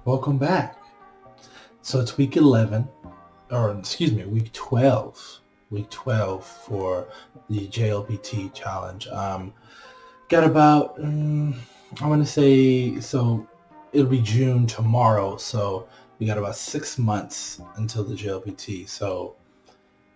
Welcome back. So it's week 11, or excuse me, week 12. Week 12 for the JLPT challenge. Got about, I want to say, so it'll be June tomorrow. So we got about 6 months until the JLPT. So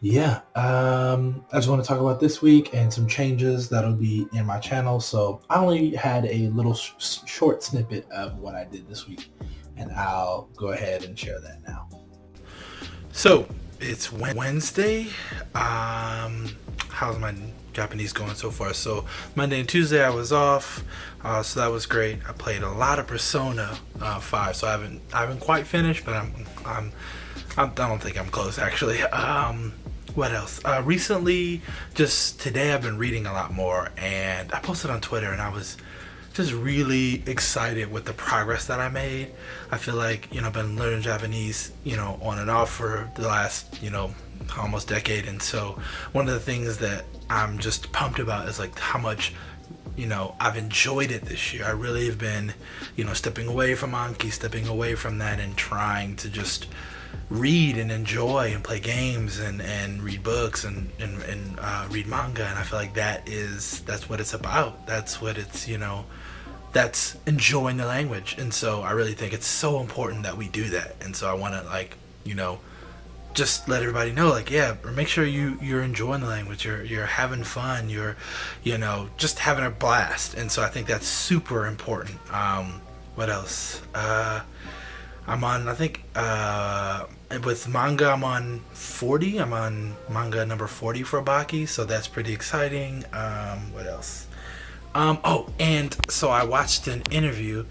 yeah, I just want to talk about this week and some changes that'll be in my channel. So I only had a little short snippet of what I did this week, and I'll go ahead and share that now. So it's Wednesday. How's my Japanese going so far? So Monday and Tuesday I was off, so that was great. I played a lot of Persona 5, so I haven't quite finished, but I don't think I'm close actually. What else? Recently, just today, I've been reading a lot more, and I posted on Twitter, and I was just really excited with the progress that I made. I feel like, I've been learning Japanese, on and off for the last, almost decade. And so one of the things that I'm just pumped about is like how much, I've enjoyed it this year. I really have been, stepping away from Anki, stepping away from that and trying to just read and enjoy and play games and read books and read manga. And I feel like that's what it's about. That's what it's, that's enjoying the language. And so I really think it's so important that we do that. And so I want to just let everybody know, make sure you're enjoying the language, you're having fun, you're just having a blast. And so I think that's super important. What else? I'm on, I think, with manga, I'm on 40. I'm on manga number 40 for Baki, so that's pretty exciting. What else? And so I watched an interview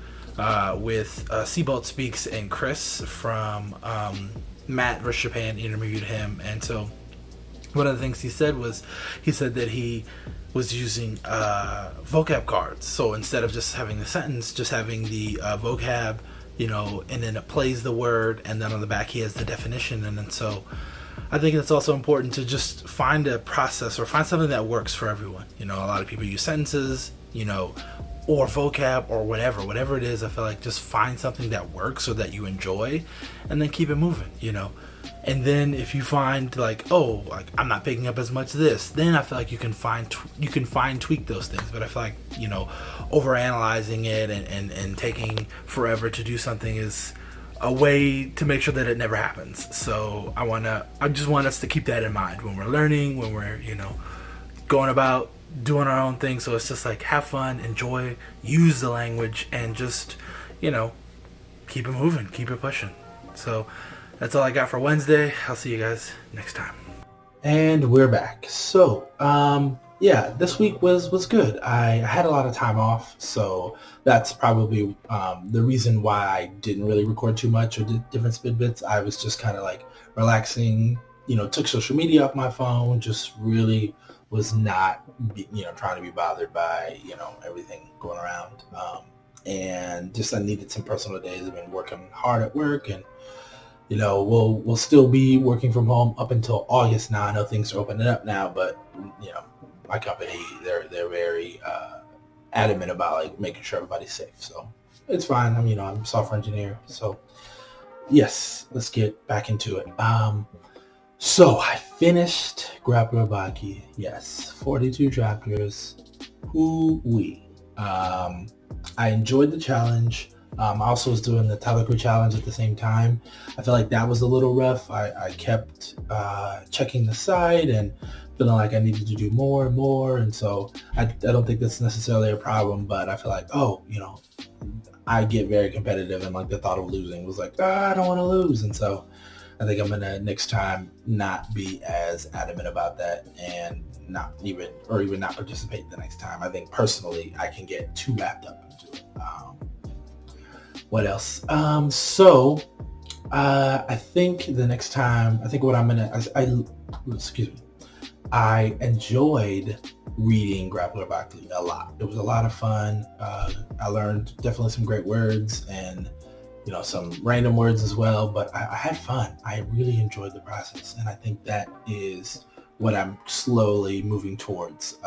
with Seabolt Speaks and Chris from Matt vs. Japan interviewed him. And so one of the things he said that he was using vocab cards. So instead of just having the sentence, just having the vocab, and then it plays the word, and then on the back he has the definition. And then so I think it's also important to just find a process or find something that works for everyone. A lot of people use sentences, or vocab or whatever it is. I feel like just find something that works or that you enjoy, and then keep it moving, And then if you find I'm not picking up as much of this, then I feel like you can fine tweak those things. But I feel like, over analyzing it and taking forever to do something is a way to make sure that it never happens. So I just want us to keep that in mind when we're learning, when we're, going about doing our own thing. So it's just have fun, enjoy, use the language, and just, keep it moving, keep it pushing. So that's all I got for Wednesday. I'll see you guys next time. And we're back. So, this week was good. I had a lot of time off, so that's probably the reason why I didn't really record too much or did different bits. I was just kind of relaxing, took social media off my phone, just really was not, trying to be bothered by, everything going around. And just I needed some personal days. I've been working hard at work, and we'll still be working from home up until August. Now I know things are opening up now, but my company, they're very adamant about making sure everybody's safe. So it's fine. I'm a software engineer. So yes, let's get back into it. So I finished Grappler Baki. Yes, 42 chapters. Hoo-wee. I enjoyed the challenge. I also was doing the Tadoku challenge at the same time. I feel like that was a little rough. I kept checking the site and feeling like I needed to do more and more. And so I don't think that's necessarily a problem, but I feel like, I get very competitive, and the thought of losing was I don't want to lose. And so I think I'm going to next time not be as adamant about that and not even not participate the next time. I think personally I can get too wrapped up into it. What else? I think the next time, what I'm going to, excuse me, I enjoyed reading Grappler Baki a lot. It was a lot of fun. I learned definitely some great words and, some random words as well, but I had fun. I really enjoyed the process, and I think that is what I'm slowly moving towards.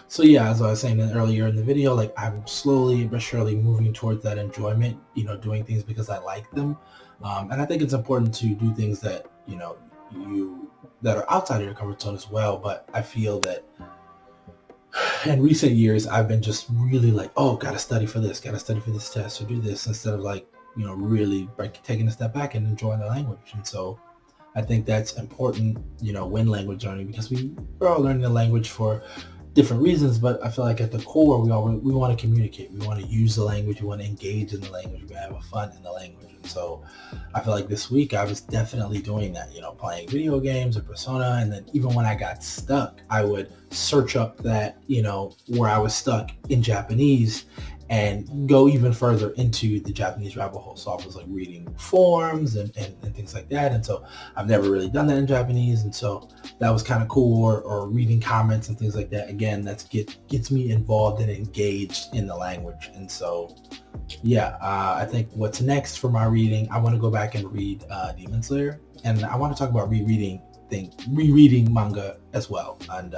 So yeah, as I was saying earlier in the video, like I'm slowly but surely moving towards that enjoyment, doing things because I like them. And I think it's important to do things that, you that are outside of your comfort zone as well. But I feel that in recent years, I've been just really like, oh, gotta study for this, gotta study for this test or do this instead of like, really like taking a step back and enjoying the language. And so I think that's important, when language learning, because we're all learning the language for different reasons, but I feel like at the core, we want to communicate. We want to use the language. We want to engage in the language. We want to have fun in the language. And so I feel like this week I was definitely doing that, playing video games or Persona. And then even when I got stuck, I would search up that, where I was stuck in Japanese and go even further into the Japanese rabbit hole. So I was like reading forums and things like that. And so I've never really done that in Japanese. And so that was kind of cool, or reading comments and things like that. Again, gets me involved and engaged in the language. And so, yeah, I think what's next for my reading, I want to go back and read Demon Slayer. And I want to talk about rereading manga as well. And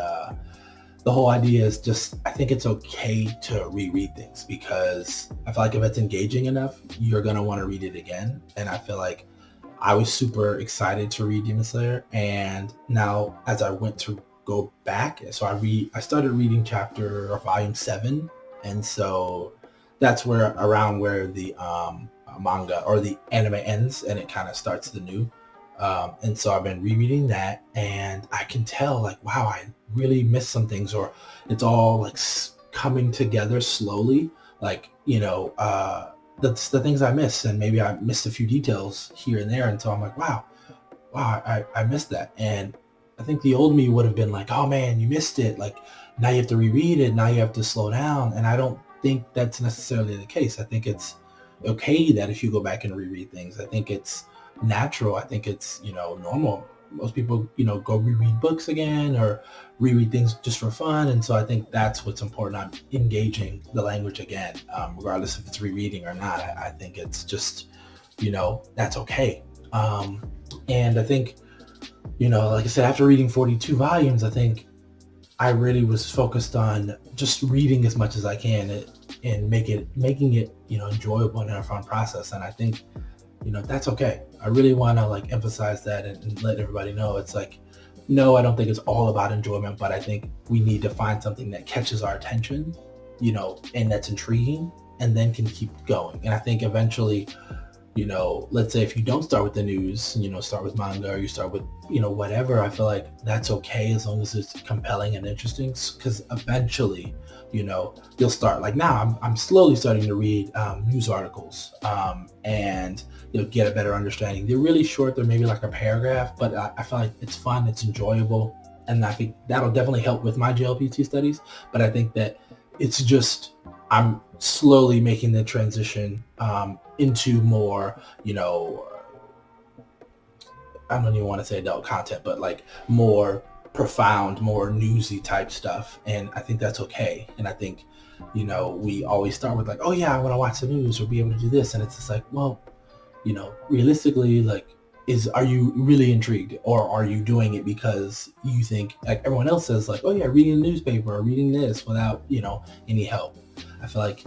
the whole idea is just, I think it's okay to reread things because I feel like if it's engaging enough, you're going to want to read it again. And I feel like I was super excited to read Demon Slayer. And now as I went to go back, so I started reading chapter or volume 7. And so that's around where the manga or the anime ends and it kind of starts the new. And so I've been rereading that and I can tell like, wow, I really missed some things, or it's all like coming together slowly. Like, that's the things I missed. And maybe I missed a few details here and there. And so I'm like, wow, I missed that. And I think the old me would have been like, oh man, you missed it. Like now you have to reread it. Now you have to slow down. And I don't think that's necessarily the case. I think it's okay that if you go back and reread things, I think it's natural. I think it's, normal. Most people, go reread books again or reread things just for fun. And so I think that's what's important. I'm engaging the language again, regardless if it's rereading or not. I think it's just, that's okay. And I think, like I said, after reading 42 volumes, I think I really was focused on just reading as much as I can and making it, enjoyable and a fun process. And I think, that's okay. I really want to like emphasize that and let everybody know it's like, no, I don't think it's all about enjoyment, but I think we need to find something that catches our attention, and that's intriguing and then can keep going. And I think eventually, let's say if you don't start with the news, start with manga or you start with, whatever, I feel like that's okay as long as it's compelling and interesting, because eventually, you'll start. Like now I'm slowly starting to read news articles and you'll get a better understanding. They're really short. They're maybe like a paragraph, but I feel like it's fun. It's enjoyable. And I think that'll definitely help with my JLPT studies. But I think that it's just, I'm slowly making the transition into more, I don't even want to say adult content, but like more profound, more newsy type stuff. And I think that's okay. And I think, we always start with like, oh yeah, I want to watch the news or be able to do this. And it's just like, well, realistically, like, are you really intrigued, or are you doing it because you think like everyone else says like, oh yeah, reading the newspaper or reading this without, any help? I feel like,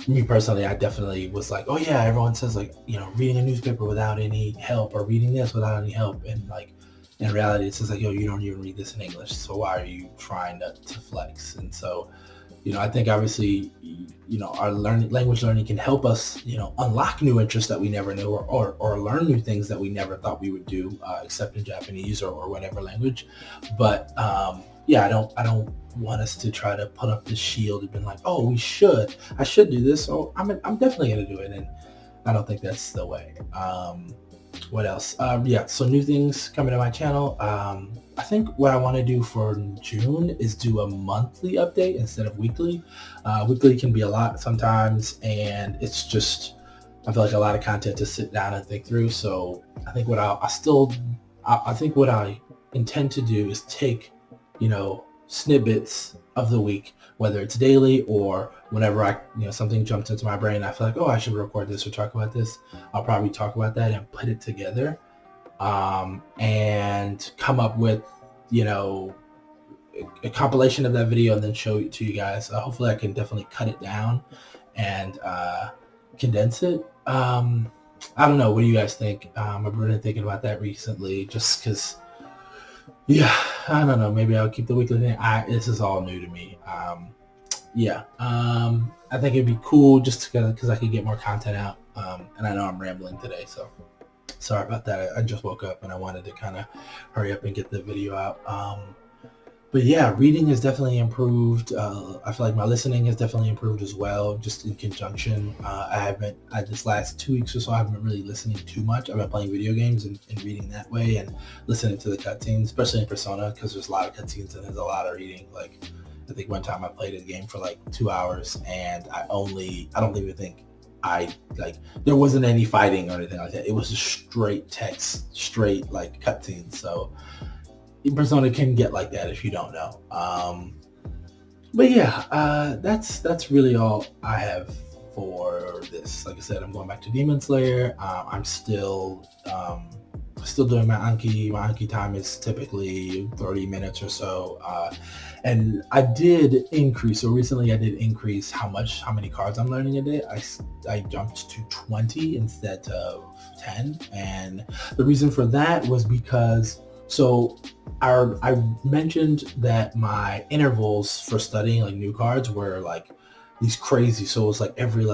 me personally, I definitely was like, oh yeah, everyone says like, reading a newspaper without any help or reading this without any help. And like, in reality, it's just like, yo, you don't even read this in English. So why are you trying to flex? And so, I think obviously, our language learning can help us, unlock new interests that we never knew, or learn new things that we never thought we would do, except in Japanese or whatever language. But yeah, I don't want us to try to put up this shield and be like, oh, I should do this. So I'm definitely going to do it. And I don't think that's the way. What else? Yeah, so new things coming to my channel. I think what I want to do for June is do a monthly update instead of weekly. Weekly can be a lot sometimes, and it's just, I feel like a lot of content to sit down and think through. So I think what I intend to do is take, snippets of the week, whether it's daily or whenever something jumps into my brain. I feel like, oh, I should record this or talk about this. I'll probably talk about that and put it together, and come up with, a compilation of that video and then show it to you guys. Hopefully I can definitely cut it down and condense it. I don't know. What do you guys think? I've been thinking about that recently, just because. Yeah, I don't know. Maybe I'll keep the weekly thing. This is all new to me. I think it'd be cool just because I could get more content out. And I know I'm rambling today, so sorry about that. I just woke up and I wanted to kind of hurry up and get the video out. But yeah, reading has definitely improved. I feel like my listening has definitely improved as well, just in conjunction. This last 2 weeks or so, I haven't been really listening too much. I've been playing video games and reading that way and listening to the cutscenes, especially in Persona, because there's a lot of cutscenes and there's a lot of reading. Like, I think one time I played a game for like 2 hours and I don't even think there wasn't any fighting or anything like that. It was just straight text, straight like cutscenes. So Persona can get like that if you don't know. But yeah, that's really all I have for this. Like I said, I'm going back to Demon Slayer. I'm still doing my Anki. My Anki time is typically 30 minutes or so. And I did increase. So recently I did increase how many cards I'm learning a day. I jumped to 20 instead of 10. And the reason for that was because I mentioned that my intervals for studying like new cards were like these crazy. So it was like every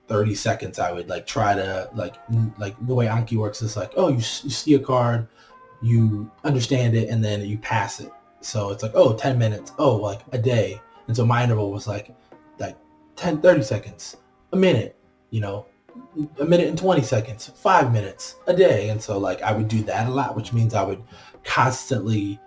30 seconds I would like try to like the way Anki works is like, oh, you see a card, you understand it, and then you pass it. So it's like, oh, 10 minutes, oh, like a day. And so my interval was like 30 seconds, a minute, a minute and 20 seconds, 5 minutes, a day. And so like I would do that a lot, which means I would constantly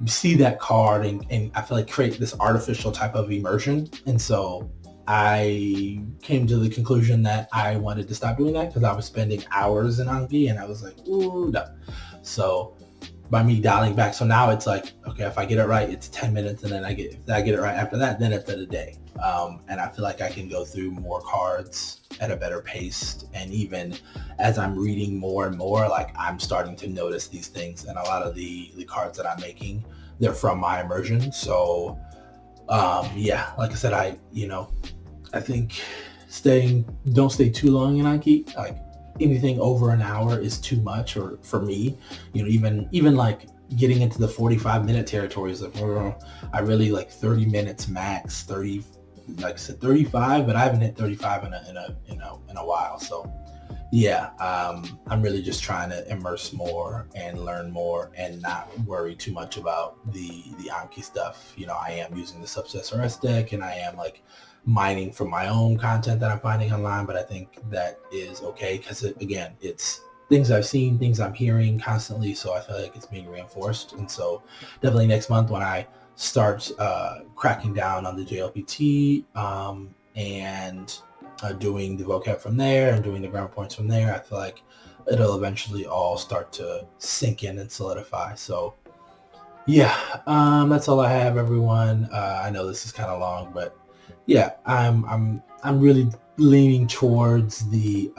see that card and I feel like create this artificial type of immersion. And so I came to the conclusion that I wanted to stop doing that because I was spending hours in Anki and I was like, ooh, no. So by me dialing back, so now it's like, okay, if I get it right, it's 10 minutes, and then if I get it right after that, then it's at a day. And I feel like I can go through more cards at a better pace. And even as I'm reading more and more, like I'm starting to notice these things. And a lot of the cards that I'm making, they're from my immersion. So like I said, I think don't stay too long in Anki. Like anything over an hour is too much, or for me, even like getting into the 45-minute territory is like, I really like 30 minutes max, 30, like I said 35, but I haven't hit 35 in a while. So yeah, I'm really just trying to immerse more and learn more and not worry too much about the Anki stuff. I am using the SubSRS deck and I am like mining from my own content that I'm finding online, but I think that is okay because it's things I've seen, things I'm hearing constantly, so I feel like it's being reinforced. And so definitely next month when I start cracking down on the JLPT and doing the vocab from there and doing the grammar points from there, I feel like it'll eventually all start to sink in and solidify. So yeah, that's all I have, everyone. I know this is kind of long, but yeah, I'm really leaning towards the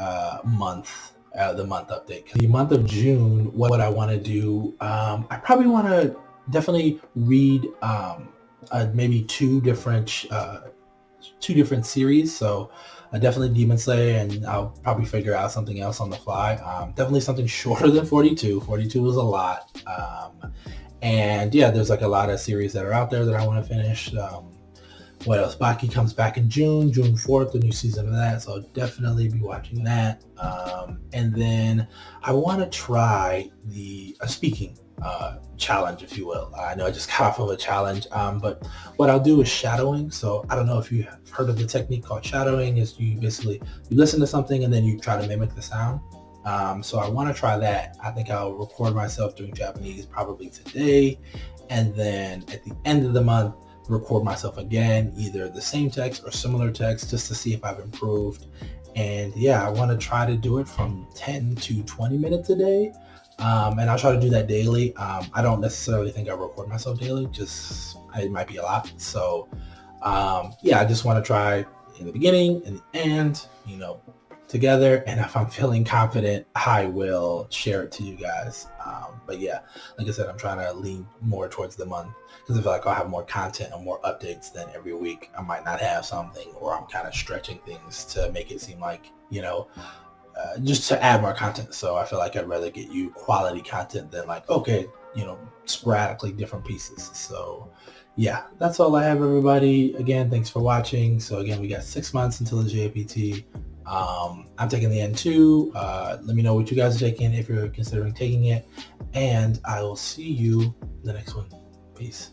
month update. The month of June, what I want to do, I probably want to definitely read maybe two different series. So definitely Demon Slayer, and I'll probably figure out something else on the fly. Definitely something shorter than 42. 42 was a lot. And yeah, there's like a lot of series that are out there that I want to finish. What else? Baki comes back in June 4th, the new season of that. So I'll definitely be watching that. And then I want to try the speaking challenge, if you will. I know I just got off of a challenge, but what I'll do is shadowing. So I don't know if you have heard of the technique called shadowing. Is you listen to something and then you try to mimic the sound. So I want to try that. I think I'll record myself doing Japanese probably today, and then at the end of the month record myself again, either the same text or similar text, just to see if I've improved. And yeah, I want to try to do it from 10 to 20 minutes a day. And I'll try to do that daily. I don't necessarily think I record myself daily, just it might be a lot. So yeah, I just want to try in the beginning and the end, together, and if I'm feeling confident, I will share it to you guys. But yeah, like I said, I'm trying to lean more towards the month because I feel like I'll have more content and more updates than every week. I might not have something, or I'm kind of stretching things to make it seem like, just to add more content. So I feel like I'd rather get you quality content than like, okay, sporadically different pieces. So yeah, that's all I have, everybody. Again, thanks for watching. So again, we got 6 months until the JLPT. I'm taking the N2. Let me know what you guys are taking if you're considering taking it, and I will see you in the next one. Peace.